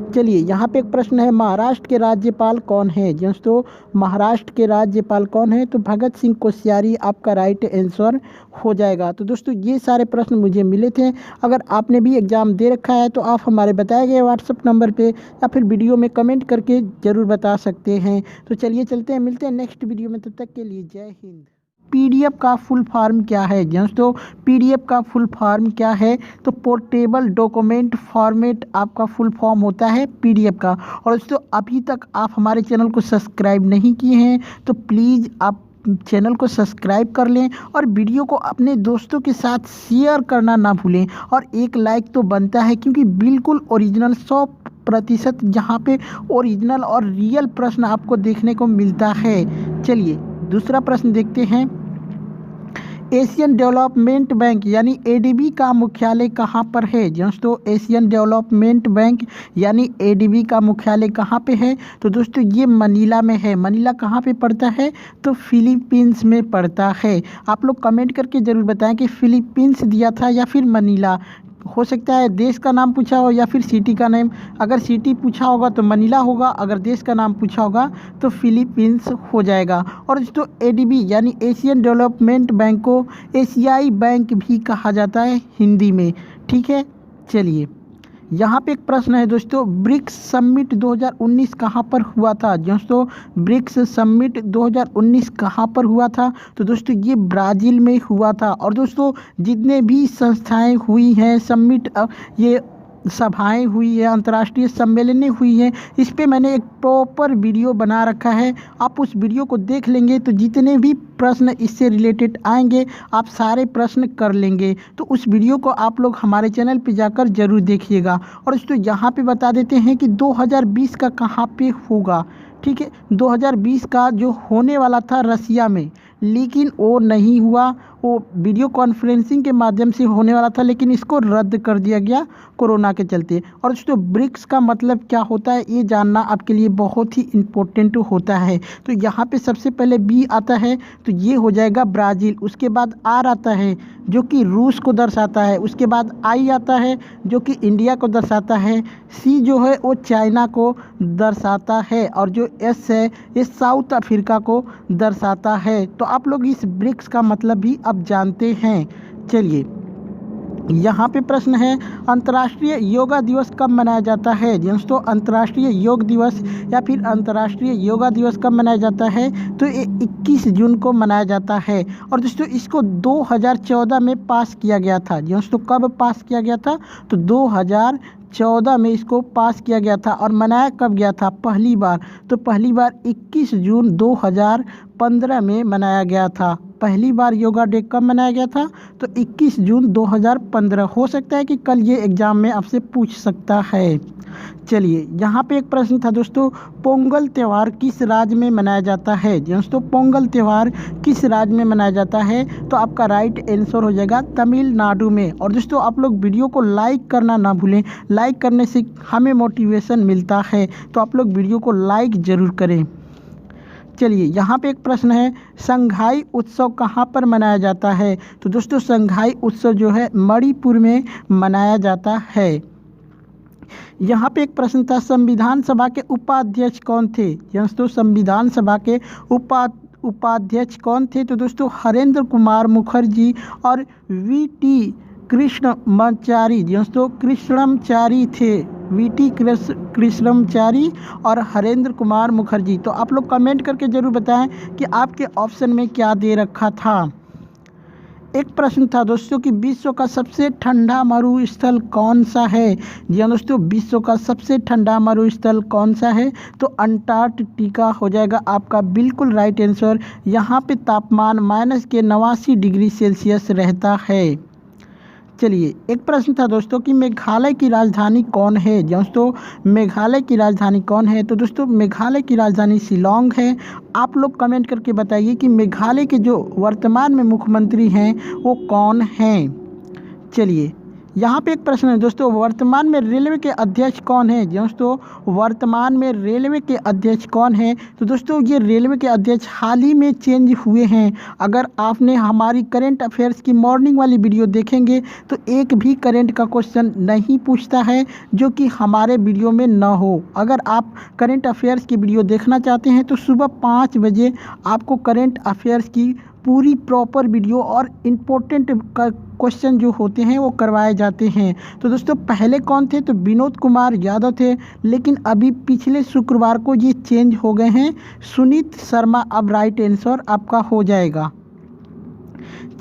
चलिए यहाँ पे एक प्रश्न है, महाराष्ट्र के राज्यपाल कौन है। दोस्तों महाराष्ट्र के राज्यपाल कौन है, तो भगत सिंह कोश्यारी आपका राइट आंसर हो जाएगा। तो दोस्तों ये सारे प्रश्न मुझे मिले थे। अगर आपने भी एग्ज़ाम दे रखा है तो आप हमारे बताए गए व्हाट्सएप नंबर पे या फिर वीडियो में कमेंट करके ज़रूर बता सकते हैं। तो चलिए चलते हैं, मिलते हैं नेक्स्ट वीडियो में, तब तक के लिए जय हिंद। PDF का फुल फॉर्म क्या है। दोस्तों PDF का फुल फॉर्म क्या है, तो पोर्टेबल डॉक्यूमेंट फॉर्मेट आपका फुल फॉर्म होता है PDF का। और दोस्तों अभी तक आप हमारे चैनल को सब्सक्राइब नहीं किए हैं तो प्लीज़ आप चैनल को सब्सक्राइब कर लें और वीडियो को अपने दोस्तों के साथ शेयर करना ना भूलें। और एक लाइक तो बनता है, क्योंकि बिल्कुल ओरिजिनल 100% यहाँ पे ओरिजिनल और रियल प्रश्न आपको देखने को मिलता है। चलिए दूसरा प्रश्न देखते हैं, एशियन डेवलपमेंट बैंक यानी ADB का मुख्यालय कहाँ पर है। दोस्तों एशियन डेवलपमेंट बैंक यानी ADB का मुख्यालय कहाँ पे है, तो दोस्तों ये मनीला में है। मनीला कहाँ पे पड़ता है, तो फिलीपींस में पड़ता है। आप लोग कमेंट करके ज़रूर बताएं कि फिलीपींस दिया था या फिर मनीला। हो सकता है देश का नाम पूछा हो या फिर सिटी का नेम। अगर सिटी पूछा होगा तो मनीला होगा, अगर देश का नाम पूछा होगा तो फिलीपींस हो जाएगा। और दोस्तों ADB यानी एशियन डेवलपमेंट बैंक को एशियाई बैंक भी कहा जाता है हिंदी में। ठीक है, चलिए यहाँ पे एक प्रश्न है दोस्तों, ब्रिक्स समिट 2019 कहाँ पर हुआ था। दोस्तों ब्रिक्स समिट 2019 कहाँ पर हुआ था, तो दोस्तों ये ब्राज़ील में हुआ था। और दोस्तों जितने भी संस्थाएं हुई हैं समिट, ये सभाएं हुई है, अंतर्राष्ट्रीय सम्मेलनें हुई हैं, इस पे मैंने एक प्रॉपर वीडियो बना रखा है। आप उस वीडियो को देख लेंगे तो जितने भी प्रश्न इससे रिलेटेड आएंगे आप सारे प्रश्न कर लेंगे। तो उस वीडियो को आप लोग हमारे चैनल पे जाकर ज़रूर देखिएगा। और दोस्तों यहाँ पे बता देते हैं कि 2020 का कहाँ पे होगा। ठीक है, 2020 का जो होने वाला था रसिया में, लेकिन वो नहीं हुआ। वो वीडियो कॉन्फ्रेंसिंग के माध्यम से होने वाला था, लेकिन इसको रद्द कर दिया गया कोरोना के चलते। और दोस्तों ब्रिक्स का मतलब क्या होता है ये जानना आपके लिए बहुत ही इम्पोर्टेंट होता है। तो यहाँ पे सबसे पहले B आता है तो ये हो जाएगा ब्राज़ील। उसके बाद R आता है जो कि रूस को दर्शाता है। उसके बाद I आता है जो कि इंडिया को दर्शाता है। C जो है वो चाइना को दर्शाता है। और जो S है ये साउथ अफ्रीका को दर्शाता है। तो आप लोग इस ब्रिक्स का मतलब भी अब जानते हैं। चलिए यहाँ पे प्रश्न है, अंतर्राष्ट्रीय योगा दिवस कब मनाया जाता है। दोस्तों अंतर्राष्ट्रीय योग दिवस या फिर अंतर्राष्ट्रीय योगा दिवस कब मनाया जाता है, तो ये 21 जून को मनाया जाता है। और दोस्तों इसको 2014 में पास किया गया था। दोस्तों कब पास किया गया था, तो 2014 में इसको पास किया गया था। और मनाया कब गया था पहली बार, तो पहली बार 21 जून 2015 में मनाया गया था। पहली बार योगा डे कब मनाया गया था, तो 21 जून 2015। हो सकता है कि कल ये एग्ज़ाम में आपसे पूछ सकता है। चलिए यहाँ पे एक प्रश्न था दोस्तों, पोंगल त्यौहार किस राज्य में मनाया जाता है। दोस्तों पोंगल त्यौहार किस राज्य में मनाया जाता है, तो आपका राइट आंसर हो जाएगा तमिलनाडु में। और दोस्तों आप लोग वीडियो को लाइक करना ना भूलें, लाइक करने से हमें मोटिवेशन मिलता है, तो आप लोग वीडियो को लाइक ज़रूर करें। चलिए यहाँ पे एक प्रश्न है, संघाई उत्सव कहाँ पर मनाया जाता है। तो दोस्तों संघाई उत्सव जो है मणिपुर में मनाया जाता है। यहाँ पे एक प्रश्न था, संविधान सभा के उपाध्यक्ष कौन थे। दोस्तों संविधान सभा के उपाध्यक्ष कौन थे, तो दोस्तों हरेंद्र कुमार मुखर्जी और वीटी कृष्णमाचारी। दोस्तों कृष्णमाचारी थे, वीटी कृष्णमाचारी और हरेंद्र कुमार मुखर्जी। तो आप लोग कमेंट करके ज़रूर बताएं कि आपके ऑप्शन में क्या दे रखा था। एक प्रश्न था दोस्तों कि विश्व का सबसे ठंडा मरुस्थल कौन सा है। जी हाँ दोस्तों, विश्व का सबसे ठंडा मरुस्थल कौन सा है, तो अंटार्कटिका हो जाएगा आपका बिल्कुल राइट आंसर। यहाँ पे तापमान -89 डिग्री सेल्सियस रहता है। चलिए एक प्रश्न था दोस्तों कि मेघालय की राजधानी कौन है। दोस्तों मेघालय की राजधानी कौन है, तो दोस्तों मेघालय की राजधानी शिलोंग है। आप लोग कमेंट करके बताइए कि मेघालय के जो वर्तमान में मुख्यमंत्री हैं वो कौन हैं। चलिए यहाँ पे एक प्रश्न है दोस्तों, वर्तमान में रेलवे के अध्यक्ष कौन है। दोस्तों वर्तमान में रेलवे के अध्यक्ष कौन है, तो दोस्तों ये रेलवे के अध्यक्ष हाल ही में चेंज हुए हैं। अगर आपने हमारी करंट अफेयर्स की मॉर्निंग वाली वीडियो देखेंगे तो एक भी करंट का क्वेश्चन नहीं पूछता है जो कि हमारे वीडियो में ना हो। अगर आप करंट अफेयर्स की वीडियो देखना चाहते हैं तो सुबह 5 बजे आपको करंट अफेयर्स की पूरी प्रॉपर वीडियो और इम्पोर्टेंट क्वेश्चन जो होते हैं वो करवाए जाते हैं। तो दोस्तों पहले कौन थे, तो विनोद कुमार यादव थे, लेकिन अभी पिछले शुक्रवार को ये चेंज हो गए हैं। सुनीत शर्मा अब राइट आंसर आपका हो जाएगा।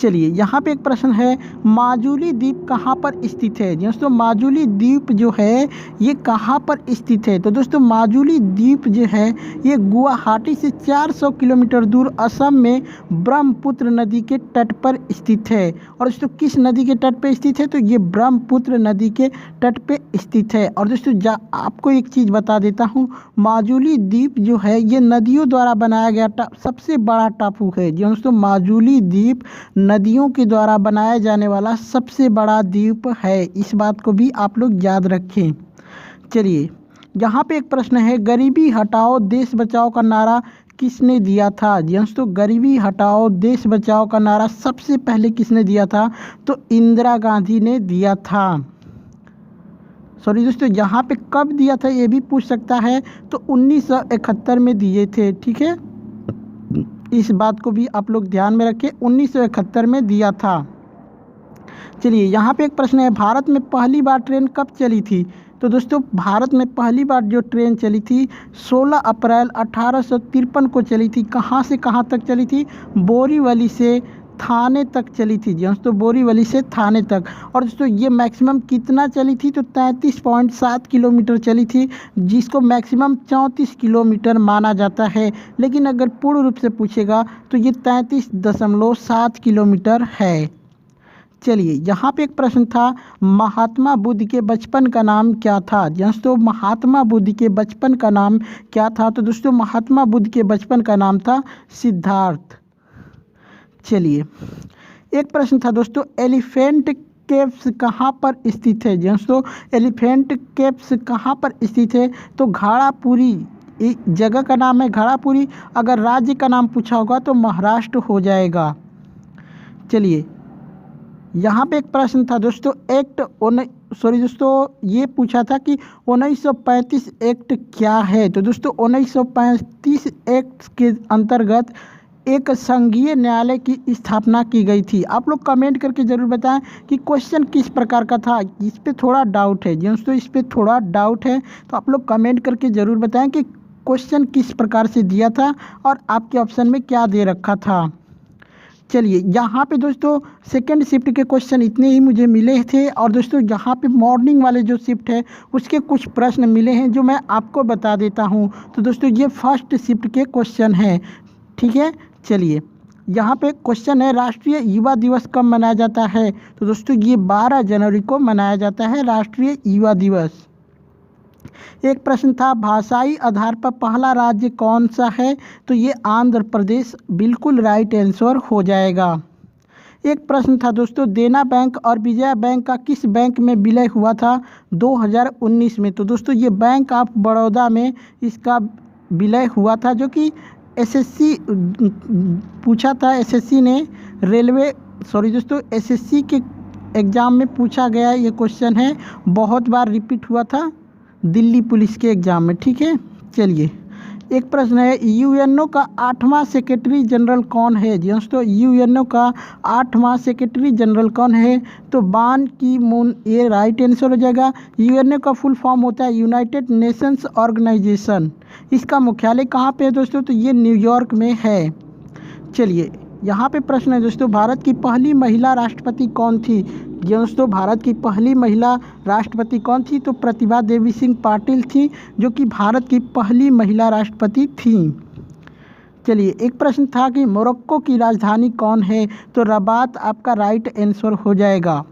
चलिए यहाँ पे एक प्रश्न है, माजुली द्वीप कहाँ पर स्थित है। दोस्तों माजुली द्वीप जो है ये कहाँ पर स्थित है, तो दोस्तों माजुली द्वीप जो है ये गुवाहाटी से 400 किलोमीटर दूर असम में ब्रह्मपुत्र नदी के तट पर स्थित है। और दोस्तों किस नदी के तट पर स्थित है, तो ये ब्रह्मपुत्र नदी के तट पर स्थित है। और दोस्तों आपको एक चीज़ बता देता हूँ, माजुली द्वीप जो है ये नदियों द्वारा बनाया गया सबसे बड़ा टापू है। दोस्तों माजुली द्वीप नदियों के द्वारा बनाया जाने वाला सबसे बड़ा द्वीप है, इस बात को भी आप लोग याद रखें। चलिए यहाँ पे एक प्रश्न है, गरीबी हटाओ देश बचाओ का नारा किसने दिया था। दोस्तों गरीबी हटाओ देश बचाओ का नारा सबसे पहले किसने दिया था, तो इंदिरा गांधी ने दिया था। सॉरी दोस्तों यहाँ पे कब दिया था ये भी पूछ सकता है, तो 1971 में दिए थे। ठीक है, इस बात को भी आप लोग ध्यान में रखें, 1971 में दिया था। चलिए यहाँ पे एक प्रश्न है, भारत में पहली बार ट्रेन कब चली थी। तो दोस्तों भारत में पहली बार जो ट्रेन चली थी 16 अप्रैल 1853 को चली थी। कहाँ से कहाँ तक चली थी, बोरीवली से थाने तक चली थी। दोस्तों बोरीवली से थाने तक। और दोस्तों ये मैक्सिमम कितना चली थी, तो 33.7 किलोमीटर चली थी, जिसको मैक्सिमम 34 किलोमीटर माना जाता है। लेकिन अगर पूर्ण रूप से पूछेगा तो ये 33.7 किलोमीटर है। चलिए यहाँ पे एक प्रश्न था, महात्मा बुद्ध के बचपन का नाम क्या था। दोस्तों महात्मा बुद्ध के बचपन का नाम क्या था, तो दोस्तों महात्मा बुद्ध के बचपन का नाम था सिद्धार्थ। चलिए एक प्रश्न था दोस्तों, एलिफेंट केव्स कहाँ पर स्थित है। दोस्तों एलिफेंट केव्स कहाँ पर स्थित है, तो घाड़ापुरी जगह का नाम है घाड़ापुरी। अगर राज्य का नाम पूछा होगा तो महाराष्ट्र हो जाएगा। चलिए यहाँ पे एक प्रश्न था दोस्तों, दोस्तों ये पूछा था कि 1935 एक्ट क्या है। तो दोस्तों 1935 एक्ट के अंतर्गत एक संघीय न्यायालय की स्थापना की गई थी? आप लोग कमेंट करके ज़रूर बताएं कि क्वेश्चन किस प्रकार का था। इस पे थोड़ा डाउट है दोस्तों, इस पे थोड़ा डाउट है, तो आप लोग कमेंट करके ज़रूर बताएं कि क्वेश्चन किस प्रकार से दिया था और आपके ऑप्शन में क्या दे रखा था। चलिए यहाँ पे दोस्तों सेकंड शिफ्ट के क्वेश्चन इतने ही मुझे मिले थे, और दोस्तों यहाँ पे मॉर्निंग वाले जो शिफ्ट है उसके कुछ प्रश्न मिले हैं जो मैं आपको बता देता हूँ। तो दोस्तों ये फर्स्ट शिफ्ट के क्वेश्चन हैं, ठीक है। चलिए यहाँ पे क्वेश्चन है, राष्ट्रीय युवा दिवस कब मनाया जाता है? तो दोस्तों ये 12 जनवरी को मनाया जाता है राष्ट्रीय युवा दिवस। एक प्रश्न था, भाषाई आधार पर पहला राज्य कौन सा है? तो ये आंध्र प्रदेश बिल्कुल राइट आंसर हो जाएगा। एक प्रश्न था दोस्तों, देना बैंक और विजया बैंक का किस बैंक में विलय हुआ था 2019 में? तो दोस्तों ये बैंक ऑफ बड़ौदा में इसका विलय हुआ था, जो कि एसएससी पूछा था। एसएससी ने एसएससी के एग्ज़ाम में पूछा गया ये क्वेश्चन है, बहुत बार रिपीट हुआ था दिल्ली पुलिस के एग्ज़ाम में, ठीक है। चलिए एक प्रश्न है, यूएनओ का 8वां सेक्रेटरी जनरल कौन है? दोस्तों यूएनओ का 8वां सेक्रेटरी जनरल कौन है? तो बान की मून, ये राइट आंसर हो जाएगा। यूएनओ का फुल फॉर्म होता है यूनाइटेड नेशंस ऑर्गेनाइजेशन। इसका मुख्यालय कहाँ पे है दोस्तों? तो ये न्यूयॉर्क में है। चलिए यहाँ पे प्रश्न है दोस्तों, भारत की पहली महिला राष्ट्रपति कौन थी? दोस्तों भारत की पहली महिला राष्ट्रपति कौन थी? तो प्रतिभा देवी सिंह पाटिल थी, जो कि भारत की पहली महिला राष्ट्रपति थी। चलिए एक प्रश्न था कि मोरक्को की राजधानी कौन है? तो रबात आपका राइट आंसर हो जाएगा।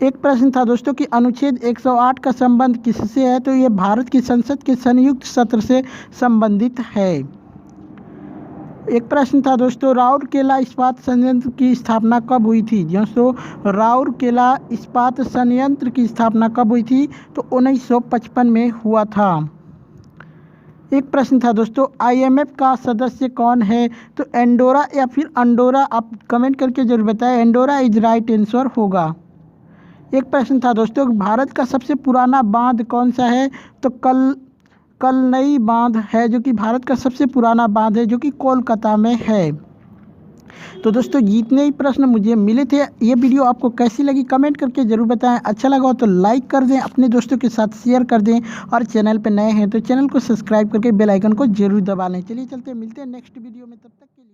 एक प्रश्न था दोस्तों कि अनुच्छेद 108 का संबंध किससे है? तो ये भारत की संसद के संयुक्त सत्र से संबंधित है। एक प्रश्न था दोस्तों, राउरकेला इस्पात संयंत्र की स्थापना कब हुई थी? दोस्तों राउरकेला इस्पात संयंत्र की स्थापना कब हुई थी? तो 1955 में हुआ था। एक प्रश्न था दोस्तों, आईएमएफ का सदस्य कौन है? तो एंडोरा या फिर अंडोरा, आप कमेंट करके जरूर बताएं। एंडोरा इज राइट आंसर होगा। एक प्रश्न था दोस्तों, भारत का सबसे पुराना बांध कौन सा है? तो कलनई बांध है, जो कि भारत का सबसे पुराना बांध है, जो कि कोलकाता में है। तो दोस्तों जितने ही प्रश्न मुझे मिले थे, ये वीडियो आपको कैसी लगी कमेंट करके ज़रूर बताएं। अच्छा लगा हो तो लाइक कर दें, अपने दोस्तों के साथ शेयर कर दें, और चैनल पर नए हैं तो चैनल को सब्सक्राइब करके बेल आइकन को जरूर दबा लें। चलिए चलते हैं, मिलते हैं नेक्स्ट वीडियो में, तब तक के लिए।